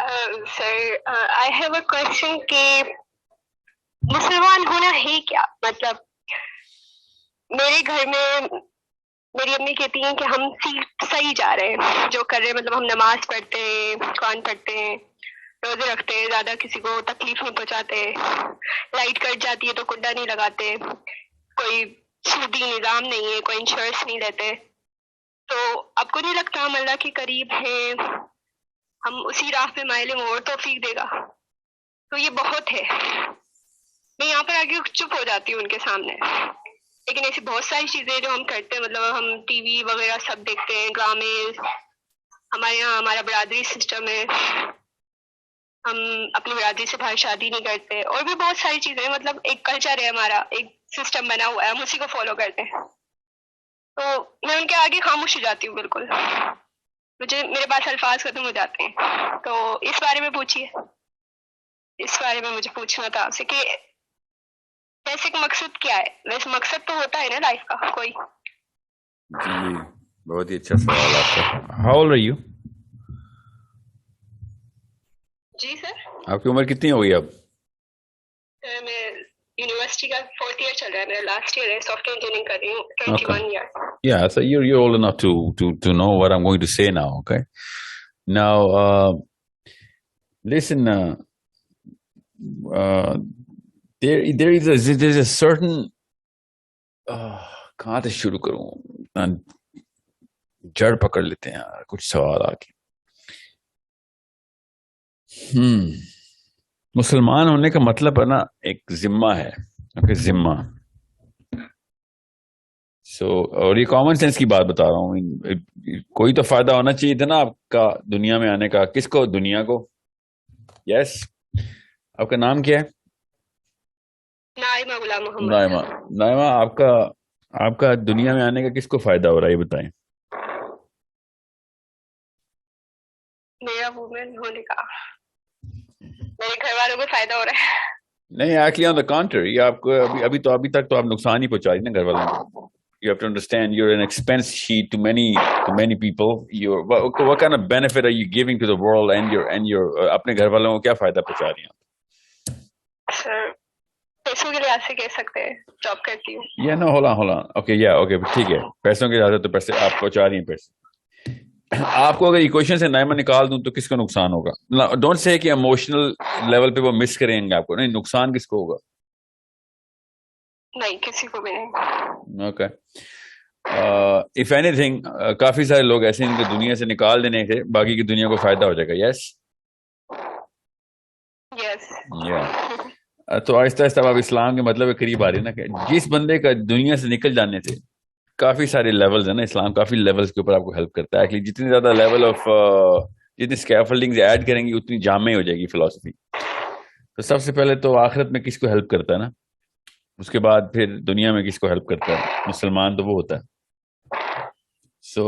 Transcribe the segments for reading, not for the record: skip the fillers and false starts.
Sir, I have a question कि मुसलमान होना है क्या? मतलब मेरे घर में मेरी अम्मी कहती हैं कि हम सही जा रहे हैं जो कर रहे हैं, मतलब हम नमाज पढ़ते हैं, कुरान पढ़ते हैं, रोजे रखते हैं, ज्यादा किसी को तकलीफ नहीं पहुंचाते, लाइट कट जाती है तो कुंडा नहीं लगाते, कोई सूदी निजाम नहीं है, कोई इंश्योरेंस नहीं लेते। तो आपको नहीं लगता हम अल्लाह के करीब हैं? हम उसी राह पे माइल मोड़ तौफीक देगा। तो ये बहुत है। मैं यहाँ पर आगे चुप हो जाती हूँ उनके सामने, लेकिन ऐसी बहुत सारी चीजें जो हम करते हैं, मतलब हम टीवी वगैरह सब देखते हैं, ड्रामे, हमारे यहाँ हमारा बरादरी सिस्टम है, हम अपनी बरादरी से बाहर शादी नहीं करते, और भी बहुत सारी चीजें, मतलब एक कल्चर है हमारा, एक सिस्टम बना हुआ है, हम उसी को फॉलो करते हैं। तो मैं उनके आगे खामोश हो जाती हूँ बिल्कुल, मुझे मेरे पास अल्फाज खत्म हो जाते हैं। तो इस बारे में पूछिए, इस बारे में मुझे पूछना था आपसे कि बेसिक मकसद क्या है? वैसे मकसद तो होता है ना लाइफ का कोई। जी, बहुत ही अच्छा सवाल आपका। How old are you? जी सर। आपकी उम्र कितनी हो गई अब? मैं यूनिवर्सिटी का 4th ईयर चल रहा है, मेरा लास्ट ईयर है, सॉफ्टवेयर इंजीनियरिंग कर रही हूँ, 21 year. Yeah, so you're old enough to know what I'm going to say now. Okay, now listen. There's a certain कहाँ से शुरू करूं? जड़ पकड़ लेते हैं यार कुछ सवाल आके। मुसलमान होने का मतलब है ना, एक जिम्मा है, जिम्मा। और ये कॉमन सेंस की बात बता रहा हूँ। कोई तो फायदा होना चाहिए था ना आपका दुनिया में आने का। किसको? दुनिया को। यस। आपका नाम क्या है? नाइमा गुलाम मोहम्मद। नाइमा। नाइमा, आपका दुनिया में आने का किसको फायदा हो रहा है, ये बताएं। मेरा वुमेन होने का मेरे घर वालों को फायदा हो रहा है। नहीं, एक्चुअली ऑन द कॉन्ट्ररी, आपको अभी तक तो आप नुकसान ही पहुंचा रही ना घर वालों को। You have to understand you're an expense sheet to many people. What kind of benefit are you giving to the world and your अपने घर वालों को क्या फायदा पहुंचा रही हैं? सर, पैसों के लिहाज से कह सकते हैं, जॉब करती हूँ। Yeah, no, hold on. Okay, yeah, okay, ठीक है। पैसों के लिहाज से तो पैसे आप पहुंचा रही हैं पैसे। आपको अगर इक्वेशन से नाइमा निकाल दूं तो किसको नुकसान होगा? डोंट से कि इमोशनल लेवल पे वो मिस करेंगे आपको। नहीं, नुकसान किसको होगा? नहीं, किसी को भी नहीं। ओके। इफ एनीथिंग, काफी सारे लोग ऐसे हैं जिनको दुनिया से निकाल देने से बाकी की दुनिया को फायदा हो जाएगा। Yes yes. तो आहिस्ता आहिस्ता आप इस्लाम के मतलब के करीब आ रही है ना, कि जिस बंदे का दुनिया से निकल जाने से काफी सारे लेवल्स है ना, इस्लाम काफी लेवल्स के ऊपर आपको हेल्प करता है। एक्चुअली जितनी ज्यादा लेवल ऑफ जितनी स्कैफोल्डिंग्स ऐड करेंगी उतनी जामे हो जाएगी फिलॉसफी। तो सबसे पहले तो आखिरत में किसको हेल्प करता है ना, उसके बाद फिर दुनिया में किसको हेल्प करता है? मुसलमान तो वो होता है। So,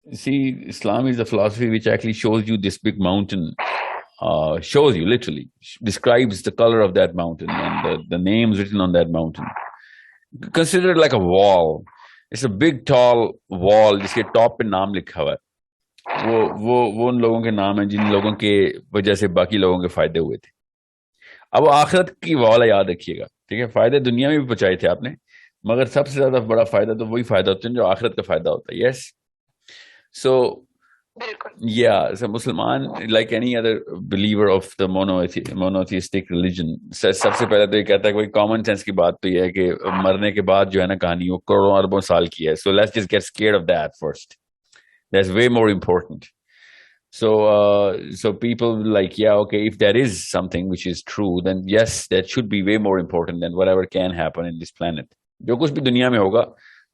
see, Islam is a philosophy which actually shows you this big mountain, shows you literally, describes the color of that mountain and the names written on that mountain. Consider it like a wall. It's a big tall wall जिसके top पे नाम लिखा हुआ है। वो उन लोगों के नाम है जिन लोगों के वजह से बाकी लोगों के फायदे हुए थे। अब आखिरत की वॉल है, याद रखिएगा, ठीक है? फायदे दुनिया में भी पहुंचाए थे आपने, मगर सबसे ज्यादा बड़ा फायदा तो वही फायदा होता है जो आखिरत का फायदा होता है। यस। सो so मुसलमान, like any other believer of the monotheistic religion, सबसे पहले तो ये कहता है कि कॉमन सेंस की बात तो ये है कि मरने के बाद जो है ना कहानी वो करोड़ों अरबों साल की है। So let's just get scared of that first. That's way more important. So people like, yeah, okay, if there is something which is true, then yes, that should be way more important than whatever can happen in this planet. जो कुछ भी दुनिया में होगा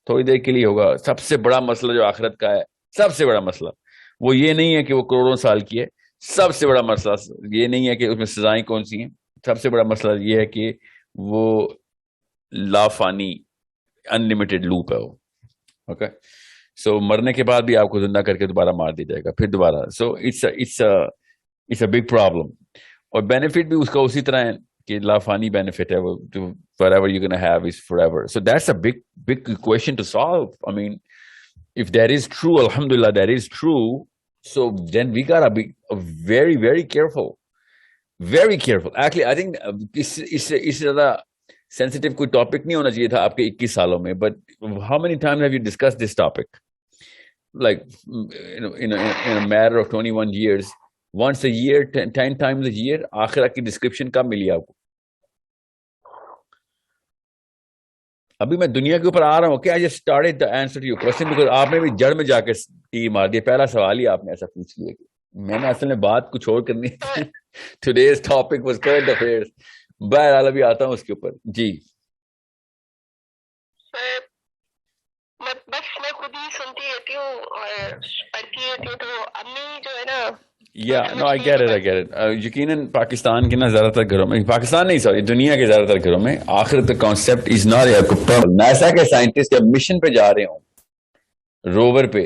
थोड़ी देर के लिए होगा। सबसे बड़ा मसला जो आखिरत का है, सबसे बड़ा मसला वो ये नहीं है कि वो करोड़ों साल की है। सबसे बड़ा मसला ये नहीं है कि उसमें सजाएं कौन सी हैं। सबसे बड़ा मसला ये है कि वो लाफानी अनलिमिटेड लूप है वो। ओके। सो मरने के बाद भी आपको जिंदा करके दोबारा मार दिया जाएगा, फिर दोबारा। सो इट्स अ बिग प्रॉब्लम। और बेनिफिट भी उसका उसी तरह है कि लाफानी बेनिफिट है वो, जो whatever you're going to have is forever. So that's a big question to solve. I mean, if that is true, alhamdulillah, that is true, So then we gotta be very, very careful. Very careful. Actually, I think इससे ज़्यादा sensitive कोई topic नहीं होना चाहिए था आपके 21 सालों में. But how many times have you discussed this topic? Like in a matter of 21 years, once a year, 10 times a year, आखिरा की description कब मिली आपको? अभी मैं दुनिया के ऊपर आ रहा हूँ कि I just started the answer to your question because आपने भी जड़ में जाके तीर मार दिया. पहला सवाल ही आपने ऐसा पूछ लिया कि मैंने असल में बात कुछ और करनी है. Today's topic was current affairs. बहरहाल अभी आता हूँ उसके ऊपर जी. बस मैं खुद ही सुनती रहती हूँ और पढ़ती रहती हूँ, तो अम्मी जो है ना. या नो आई गेट इट. यकीनन पाकिस्तान के ना ज्यादातर घरों में, पाकिस्तान नहीं सॉरी दुनिया के ज्यादातर घरों में आखिरत कॉन्सेप्ट इज नॉट. नासा के साइंटिस्ट जब मिशन पे जा रहे हो, रोवर पे,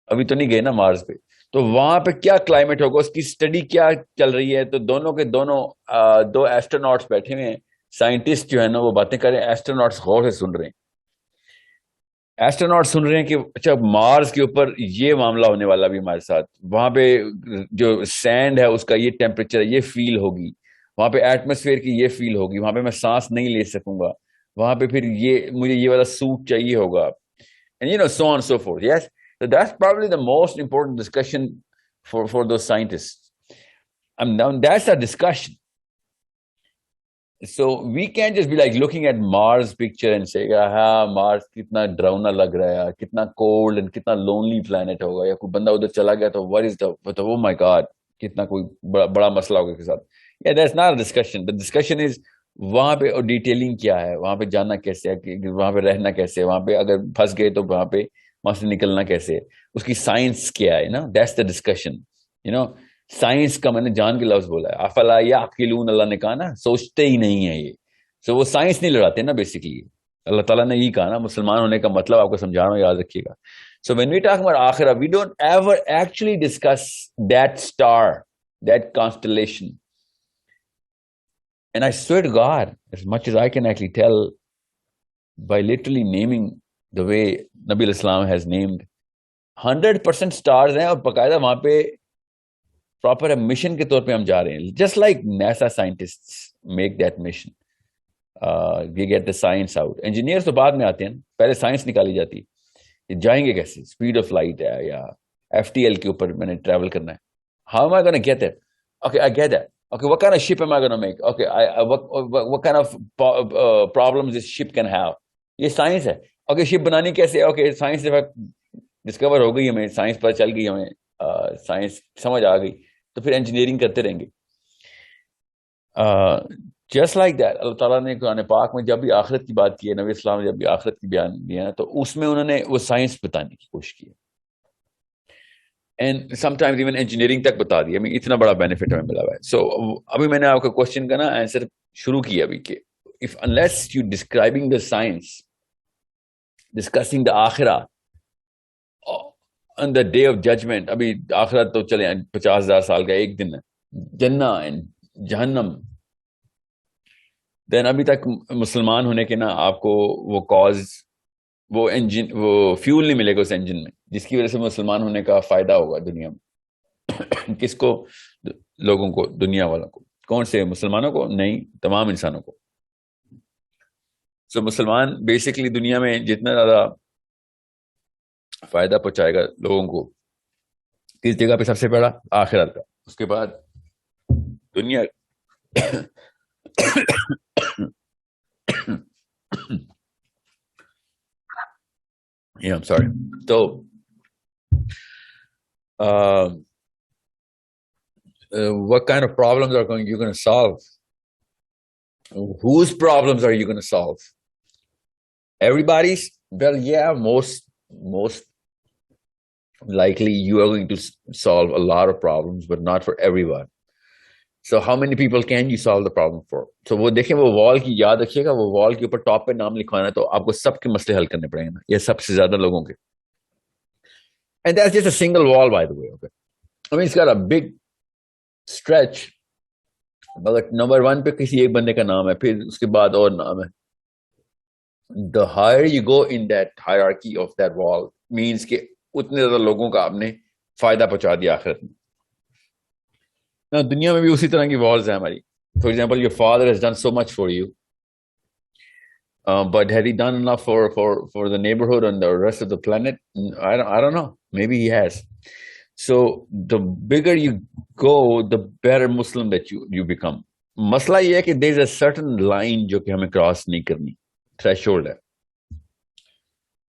अभी तो नहीं गए ना मार्स पे, तो वहां पे क्या क्लाइमेट होगा, उसकी स्टडी क्या चल रही है. तो दोनों के दोनों दो एस्ट्रोनॉट्स बैठे हुए हैं. साइंटिस्ट जो है ना वो बातें कर रहे हैं, एस्ट्रोनॉट्स गौर से सुन रहे हैं. एस्ट्रोनॉट सुन रहे हैं कि अच्छा मार्स के ऊपर ये मामला होने वाला भी हमारे साथ, वहां पे जो सैंड है उसका ये टेम्परेचर ये फील होगी, वहां पे एटमोसफेयर की ये फील होगी, वहां पे मैं सांस नहीं ले सकूंगा, वहां पे फिर ये मुझे ये वाला सूट चाहिए होगा, and so on so fourth. Yes, so that's probably the most important discussion for those scientists. Now that's a discussion. So we can't just be like looking at Mars picture and say, हाँ Mars कितना डरावना लग रहा है, कितना cold and कितना lonely planet होगा, या कोई बंदा उधर चला गया तो what is the, oh my God, कितना कोई बड़ा मसला होगा के साथ. Yeah, that's not a discussion. The discussion is वहां पे और डिटेलिंग क्या है, वहां पे जाना कैसे है, वहां पे रहना कैसे है, वहां पे अगर फंस गए तो वहां से निकलना कैसे है, उसकी साइंस क्या है ना. That's the discussion. साइंस का मैंने जान के लफ्ज बोला है. अफला याकिलून, अल्लाह ने कहा ना, सोचते ही नहीं है ये. सो वो साइंस नहीं लड़ाते ना बेसिकली. अल्लाह ताला ने यही कहा ना, मुसलमान होने का मतलब आपको समझाना, याद रखिएगा. So when we talk about आखिरा, we don't ever actually discuss that star, that constellation. And I swear to God, as much as I can actually tell by literally naming the way Nabi Islam has named, 100% stars हैं और बकायदा वहां पे proper mission के तौर पे हम जा रहे हैं. Just like NASA scientists make that mission, we get the science out. Engineers तो बाद में आते हैं, पहले साइंस निकाली जाती है. जाएंगे कैसे, स्पीड ऑफ लाइट है या FTL के ऊपर मैंने ट्रैवल करना है. How am I gonna get it? Okay, I get that. Okay, what kind of ship am I going to make? Okay, what kind of problems this ship can have? ये science है. Okay, ship बनानी कैसे? Okay, science discover हो गई, हमें science पता चल गई, हमें साइंस समझ आ गई, तो फिर इंजीनियरिंग करते रहेंगे. जस्ट लाइक दैट अल्लाह ताला ने कुरान पाक में जब भी आखिरत की बात की है, नबी इस्लाम ने जब भी आखिरत की बयान दिया है, तो उसमें उन्होंने वो साइंस बताने की कोशिश की है. एंड समटाइम्स इवन इंजीनियरिंग तक बता दिया. इतना बड़ा बेनिफिट हमें मिला हुआ है. सो अभी मैंने आपका क्वेश्चन का ना आंसर शुरू किया अभी कि if unless you describing the science, discussing the आखिरा on the day of judgement. अभी आखिरा तो चले 50,000 साल का एक दिन है, जन्ना एंड जहन्नम. देन अभी तक मुसलमान होने के ना आपको वो कॉज, वो इंजन, वो फ्यूल नहीं मिलेगा उस इंजन में, जिसकी वजह से मुसलमान होने का फायदा होगा दुनिया में. किसको? लोगों को, दुनिया वालों को. कौन से? मुसलमानों को नहीं, तमाम इंसानों को. सो मुसलमान बेसिकली दुनिया में जितना ज्यादा फायदा पहुंचाएगा लोगों को, किस जगह पे? सबसे पहला आखिरत का, उसके बाद दुनिया. Yeah, I'm sorry. So, what kind of problems are you're going to solve? Whose problems are you going to solve? Everybody's? Well, yeah, most likely you are going to solve a lot of problems, but not for everyone. So how many people can you solve the problem for? So वो देखें, वो wall की याद रखिएगा, वो wall के ऊपर top पे नाम लिखवाना है, तो आपको सबके मसले हल करने पड़ेंगे ना, ये सबसे ज्यादा लोगों के. And that's just a single wall, by the way. Okay, I mean it's got a big stretch, but number 1 पे किसी एक बंदे का नाम है, फिर उसके बाद और नाम है. The higher you go in that hierarchy of that wall means कि उतने ज्यादा लोगों का आपने फायदा पहुंचा दिया आखिरत में। ना दुनिया में भी उसी तरह की वॉर्स है हमारी। For example, your father has done so much for you, but had he done enough for the neighborhood and the rest of the planet? I don't know. Maybe he has. So the bigger you go, the better Muslim that you become. मसला ये है कि there is a certain line जो कि हमें cross नहीं करनी, threshold है।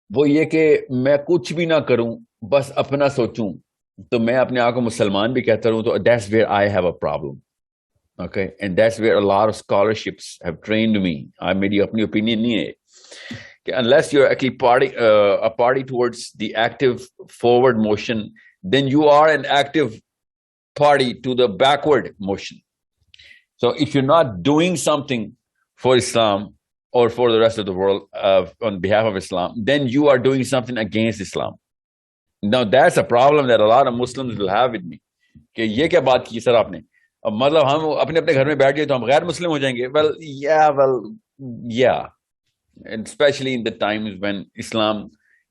वो ये कि मैं कुछ भी ना करूं, बस अपना सोचूं, तो मैं अपने आप को मुसलमान भी कहता रहूं, तो that's where I have a problem. Okay, and that's where a lot of scholarships have trained me. मेरी अपनी opinion नहीं है कि unless you're actually a party towards the active forward motion, then you are an active party to the backward motion. So if you're not doing something for Islam or for the rest of the world on behalf of Islam, then you are doing something against Islam. Now that's a problem that a lot of Muslims will have with me. कि ये क्या बात की sir आपने? अब मतलब हम अपने अपने घर में बैठ गए तो हम गैर मुस्लिम हो जाएंगे? Well, yeah, and especially in the times when Islam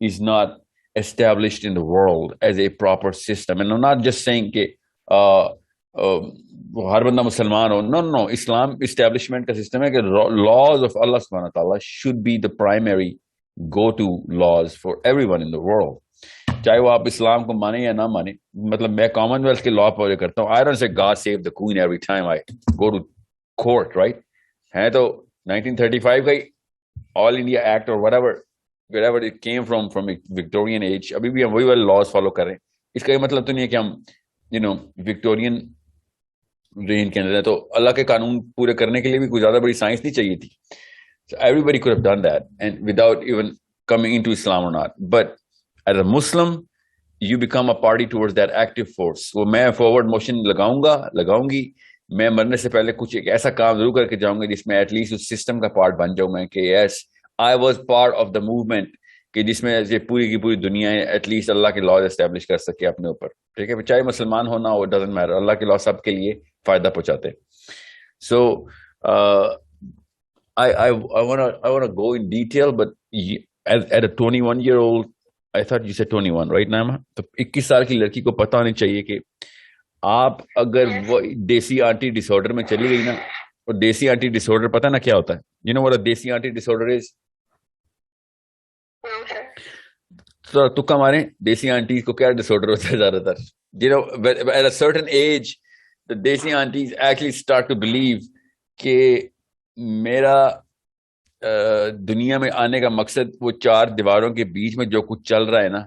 is not established in the world as a proper system. And I'm not just saying कि हर बंदा मुसलमान हो, no, Islam establishment का system है कि laws of Allah subhanahu wa ta'ala should be the primary go-to laws for everyone in the world. चाहे वो आप इस्लाम को माने या ना माने। मतलब मैं कॉमनवेल्थ के लॉ फॉलो करता हूँ। I don't say God save the queen every time I go to court, right? है तो 1935 का ही ऑल इंडिया एक्ट और whatever it came from Victorian age, अभी भी हम वही वाले लॉज फॉलो कर रहे हैं। इसका ये मतलब तो नहीं है कि हम विक्टोरियन रेन के अंदर है, तो अल्लाह के कानून पूरे करने के लिए भी कोई ज्यादा बड़ी साइंस नहीं चाहिए थी। Everybody could have done that and without even coming into Islam और not. But as a Muslim, you become a party towards that active force. वो मैं forward motion लगाऊंगी, मैं मरने से पहले कुछ एक ऐसा काम जरूर करके जाऊंगा जिसमें एटलीस्ट उस सिस्टम का पार्ट बन जाऊं मैं कि yes, I was part of the movement, कि जिसमें ये पूरी की पूरी दुनिया एटलीस्ट अल्लाह के लॉज एस्टेब्लिश कर सके अपने ऊपर। ठीक है, चाहे मुसलमान होना हो, डजंट मैटर, अल्लाह के लॉ सबके लिए फायदा पहुंचाते हैं। So I want to go in detail, but at a 21-year-old, I thought you said 21, right, Naima? तो 21 साल की लड़की को पता होनी चाहिए कि आप अगर वो देसी आंटी डिसऑर्डर में चली गई ना, और देसी आंटी डिसऑर्डर पता ना क्या होता है? You know what a देसी आंटी डिसऑर्डर is? तो तुक्का मारे, देसी आंटी को क्या डिसऑर्डर होता है ज्यादातर? You know, at a certain age, the देसी aunties actually start to believe कि मेरा दुनिया में आने का मकसद वो चार दीवारों के बीच में जो कुछ चल रहा है ना,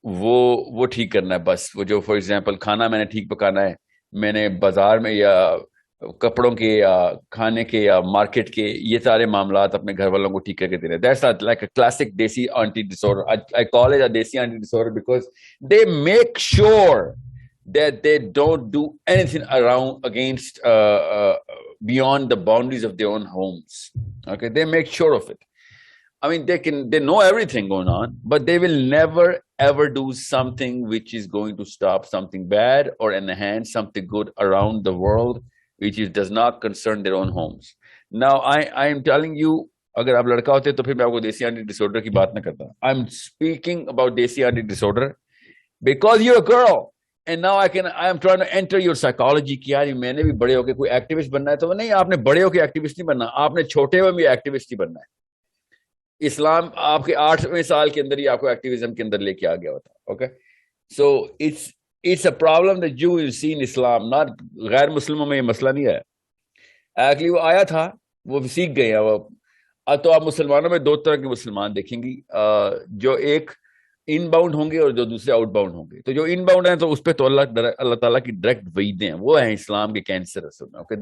वो ठीक करना है बस। वो जो फॉर एग्जांपल खाना मैंने ठीक पकाना है, मैंने बाजार में या कपड़ों के या खाने के या मार्केट के ये सारे मामलात अपने घर वालों को ठीक करके देने। That's like a classic desi aunty disorder. I call it a desi aunty disorder because they make sure that they don't do anything around against beyond the boundaries of their own homes. Okay, they make sure of it. I mean, they know everything going on, but they will never ever do something which is going to stop something bad or enhance something good around the world which does not concern their own homes. Now I am telling you, अगर आप लड़का होते तो फिर मैं आपको देसी aunty disorder की बात ना करता। I'm speaking about देसी aunty disorder because you're a girl. And now I am trying to enter your psychology कि यार मैंने भी बड़े होके कोई एक्टिविस्ट बनना है। तो नहीं, आपने बड़े होके एक्टिविस्ट नहीं बनना, आपने छोटे में भी एक्टिविस्ट ही बनना है। इस्लाम आपके 8वें साल के अंदर ही आपको एक्टिविज्म के अंदर लेके आ गया होता है। Okay, so it's a problem that you will see in Islam, not गैर मुस्लिमों में ये मसला नहीं है। एक्चुअली वो आया था, वो सीख गए हैं वो। तो आप मुसलमानों में दो तरह के मुसलमान देखेंगी, जो एक इनबाउंड होंगे और जो दूसरे आउटबाउंड होंगे। तो जो इनबाउंड हैं तो उस पे तो अल्लाह ताला की डायरेक्ट वईदें हैं, वो हैं इस्लाम के कैंसर असल में। Okay,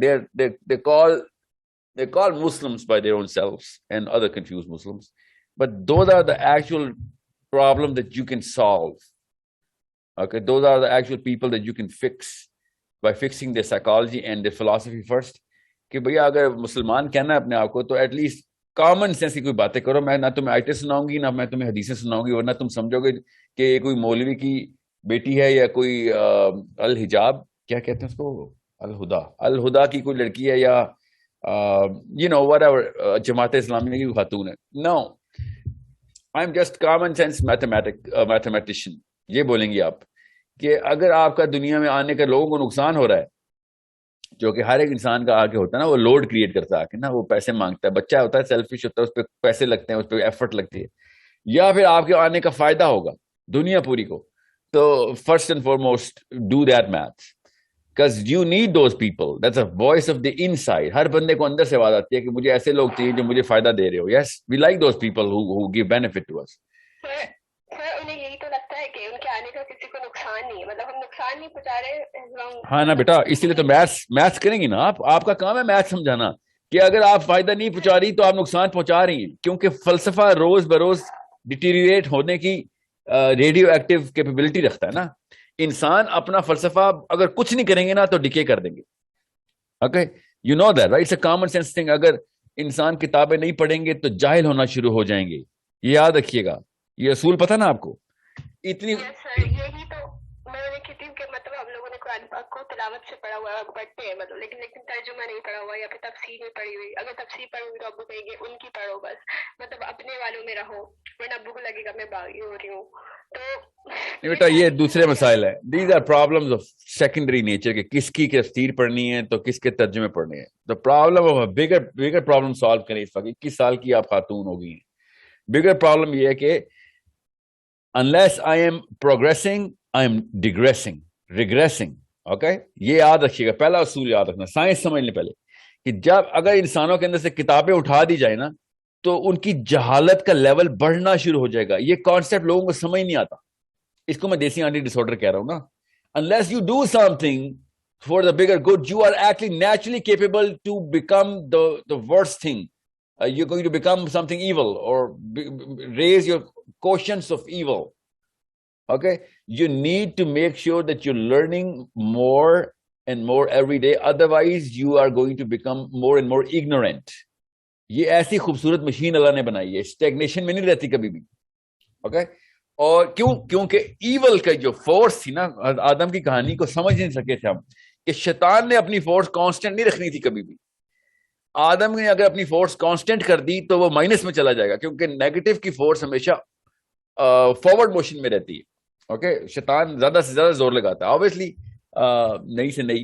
they call Muslims by their own selves and other confused Muslims, but those are the actual problem that you can solve. Okay, those are the actual people that you can fix by fixing their psychology and their philosophy first. कि भैया अगर मुसलमान कहना है अपने आप को, तो एटलीस्ट कॉमन सेंस की कोई बातें करो। मैं ना तुम्हें आयतें सुनाऊंगी, ना मैं तुम्हें हदीसें सुनाऊंगी, वरना तुम समझोगे कि कोई मौलवी की बेटी है या कोई अल हिजाब, क्या कहते हैं उसको, अल हुदा की कोई लड़की है, या व्हाटएवर जमात इस्लामी की खातून है। No, I am just common sense mathematician. ये बोलेंगे आप कि अगर आपका दुनिया में आने का लोगों को नुकसान हो रहा है, जो कि हर एक इंसान का आके होता है ना, वो लोड क्रिएट करता है आके ना, वो पैसे मांगता है, बच्चा होता है सेल्फिश होता है, उस पर पैसे लगते हैं, उस पर एफर्ट लगती है, या फिर आपके आने का फायदा होगा दुनिया पूरी को, तो first and foremost do that maths, because you need those people, that's a voice of the inside. हर बंदे को अंदर से आवाज आती है कि मुझे ऐसे लोग चाहिए जो मुझे फायदा दे रहे हो। Yes, we like those people who give benefit to us. Sir उन्हें यही तो लगता है कि उनके आने का किसी को नुकसान नहीं है, मतलब हम नुकसान नहीं पहुंचा रहे। हाँ ना बेटा, इसीलिए तो मैथ्स मैथ्स करेंगी ना आप, आपका काम है मैथ्स समझाना कि अगर आप फायदा नहीं पहुंचा रही तो आप नुकसान पहुंचा रही हैं, क्योंकि फलसफा रोज बरोज डिटीरिएट होने की रेडियो एक्टिव कैपेबिलिटी रखता है ना। इंसान अपना फलसफा अगर कुछ नहीं करेंगे ना तो डिके कर देंगे। Okay, you know that right, it's a common sense thing. अगर इंसान किताबें नहीं पढ़ेंगे तो जाहिल होना शुरू हो जाएंगे, ये याद रखिएगा, ये असूल पता ना आपको। इतनी सर यही तो मैं कहती हूँ कि मतलब हम लोगों ने कुरान पाक को तिलावत से पढ़ा हुआ है, पढ़ते हैं मतलब, लेकिन तर्जुमा नहीं पढ़ा हुआ या फिर तफसीर नहीं पढ़ी हुई। अगर तफसीर पढ़ोगे तो अब्बू कहेंगे उनकी पढ़ो बस, मतलब अपने वालों में रहो, वरना अब्बू को लगेगा मैं बागी हो रही हूँ। तो बेटा ये दूसरे मसाइल है, these are problems of secondary nature के, किसकी तफसीर पढ़नी है तो किसके तर्जुमे पढ़ने हैं। The problem of bigger bigger problem solve करें। इस वक्त 21 साल की आप खातून हो गई हैं। बिगर प्रॉब्लम ये है कि unless I am progressing I am degressing, regressing. Okay, ये याद रखिएगा, पहला असूल याद रखना, साइंस समझने पहले, कि जब अगर इंसानों के अंदर से किताबें उठा दी जाए ना तो उनकी जहालत का लेवल बढ़ना शुरू हो जाएगा। ये कॉन्सेप्ट लोगों को समझ नहीं आता, इसको मैं देसी आंटी डिसऑर्डर कह रहा हूं ना। Unless you do something for the bigger good, you are actually naturally capable to become the worst thing. You're going to become something evil or raise your quotients of evil. Okay, you need to make sure that you're learning more and more every day, otherwise you are going to become more and more ignorant. ये ऐसी खूबसूरत machine अल्लाह ने बनाई है, stagnation में नहीं रहती कभी भी। ओके, और क्योंकि ईवल का जो फोर्स थी ना, आदम की कहानी को समझ नहीं सके थे हम, कि शैतान ने अपनी फोर्स कांस्टेंट नहीं रखनी थी कभी भी। आदम ने अगर अपनी फोर्स कांस्टेंट कर दी तो वो माइनस में चला जाएगा, क्योंकि नेगेटिव की फोर्स हमेशा फॉरवर्ड मोशन में रहती है। ओके, शैतान ज्यादा से ज्यादा जोर लगाता है। ऑब्वियसली नई से नई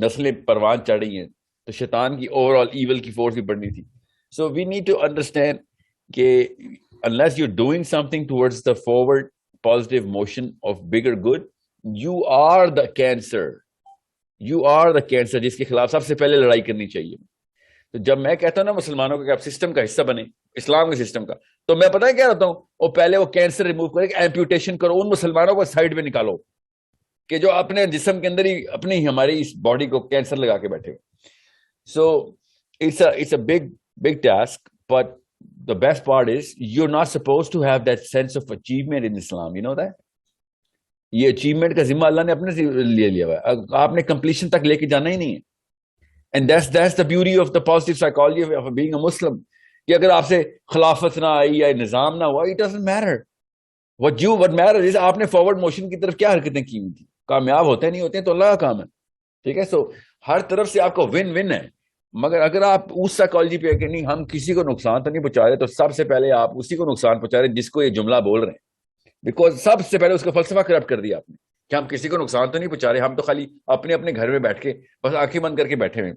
नस्लें परवान चढ़ रही हैं, तो शैतान की ओवरऑल ईवल की फोर्स भी बढ़नी थी। So we need to understand कि unless you doing something towards the forward positive motion of bigger good, you are the cancer, you are the cancer जिसके खिलाफ सबसे पहले लड़ाई करनी चाहिए। तो जब मैं कहता हूं ना मुसलमानों को कि आप सिस्टम का हिस्सा बने, इस्लाम के सिस्टम का, तो मैं पता है क्या कहता हूं, और पहले वो कैंसर रिमूव करें, एम्प्यूटेशन करो, उन मुसलमानों को साइड में निकालो कि जो अपने जिस्म के अंदर ही अपनी हमारी इस बॉडी को कैंसर लगा के बैठे हुए। So it's a big big task, but the best part is you are not suppose to have that sense of achievement in Islam, you know that. ये अचीवमेंट का जिम्मा अल्लाह ने अपने लिए लिया हुआ है, आपने कंप्लीशन तक लेके जाना ही नहीं है। And that's the beauty of the positive psychology of being a Muslim, कि अगर आपसे खिलाफत ना आई या निजाम ना हुआ, it doesn't matter. What matter is आपने फॉरवर्ड मोशन की तरफ क्या हरकतें की हुई थी। कामयाब होते नहीं होते तो अल्लाह का काम है, ठीक है। सो हर तरफ से आपको विन विन है। मगर अगर आप उस साइकोलॉजी पे कि नहीं हम किसी को नुकसान तो नहीं पहुंचा रहे, तो सबसे पहले आप उसी को नुकसान पहुंचा रहे जिसको ये जुमला बोल रहे हैं, बिकॉज सबसे पहले उसका फलसफा करप्ट कर दिया आपने कि हम किसी को नुकसान तो नहीं पहुंचा रहे, हम तो खाली अपने अपने घर में बैठ के बस आंखें बंद करके बैठे हुए।